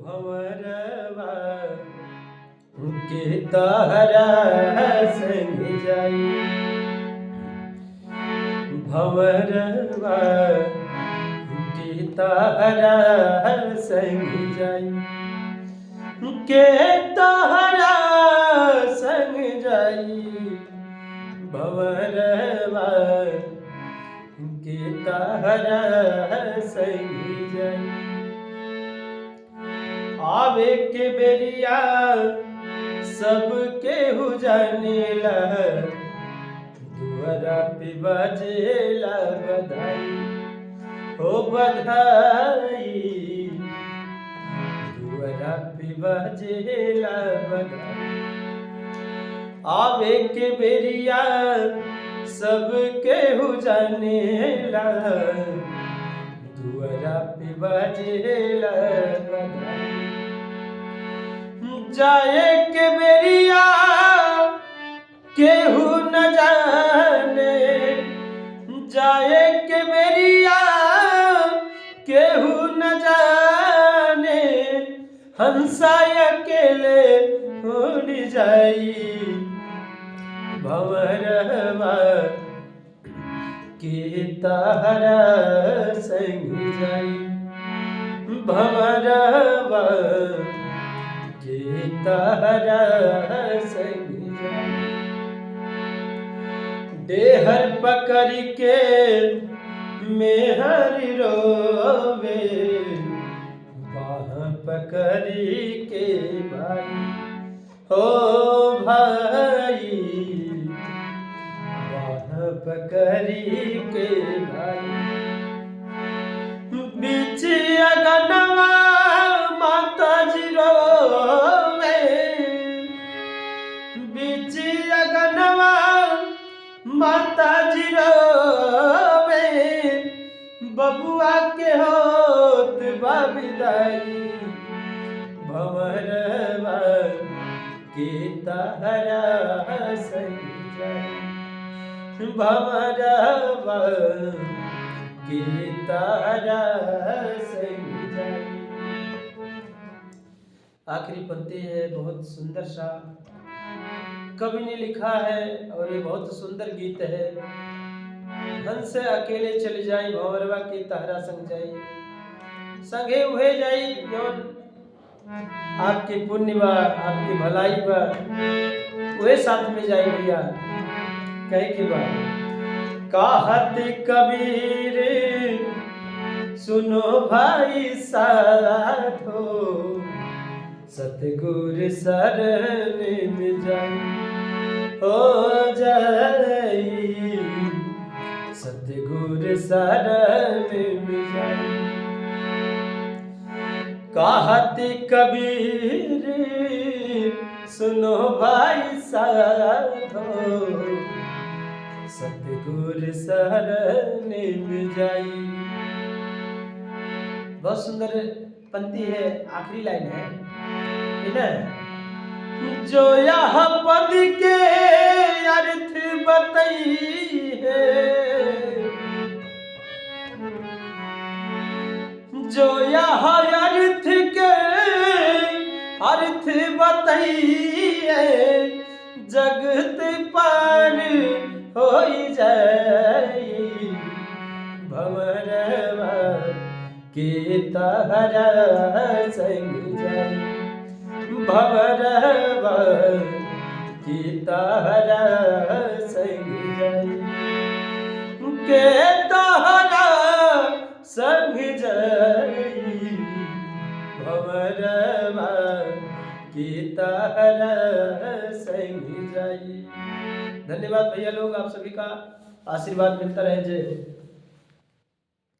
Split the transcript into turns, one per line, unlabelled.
भंवरवा के तहरा संग जाई। भंवरवा के तहरा संग जाई। के तहरा संग जाई। भंवरवा के तहरा संग जाई। आवे के बेरिया सब केहू जानेला। दुआरा पे बजेला बधाई हो बधाई। दुआरा पे बजेला बधाई। आवे के बेरिया सब केहू जानेला। दुआरा पे बजेला बधाई। जाए के बेरिया केहू न जाने। जाए के बेरिया केहू न जाने। हंसा अकेले उड़ जाई। भंवरवा के तहरा संग जाई। भंवरवा के तहरा संग जाई। देहर पकड़ के मेहर रोवे। बाह पकड़ के भाई हो भाई। बाह पकड़ के भाई। बीच अगनवा माता जी रोवे। बीच अगनवा माता जी रोवे। बबुआ के होत बा विदाई। भंवरवा के तहरा संग जाई। भंवरवा के तहरा संग जाई। आखिरी पंक्ति है, बहुत सुंदर सा कवि ने लिखा है और ये बहुत सुंदर गीत है। हंस अकेले चली जाई। भंवरवा के तहरा संग जाई। संगे उहे जाई जौन आपके पुण्य बा, आपकी भलाई बा, उहे साथ में जाई भैया। कहे के बा कहत कबीर सुनो भाई साधो। सतगुर शरण में जाई हो जाई। सतगुर शरण में जाई। कहत कबीर सुनो भाई साधो। सतगुर शरण में जाई। बहुत सुंदर पंक्ति है, आखिरी लाइन है ठीक है। जो यह पद के अर्थ बतई है। जो यह अर्थ के अर्थ बतई है। जगत पार हो जाई। भंवरवा के तहरा संग जाई। भंवरवा के तहरा संग जाई। के तहरा संग जाई। भंवरवा के तहरा संग जाई। धन्यवाद भैया लोग, आप सभी का आशीर्वाद मिलता रहे। जय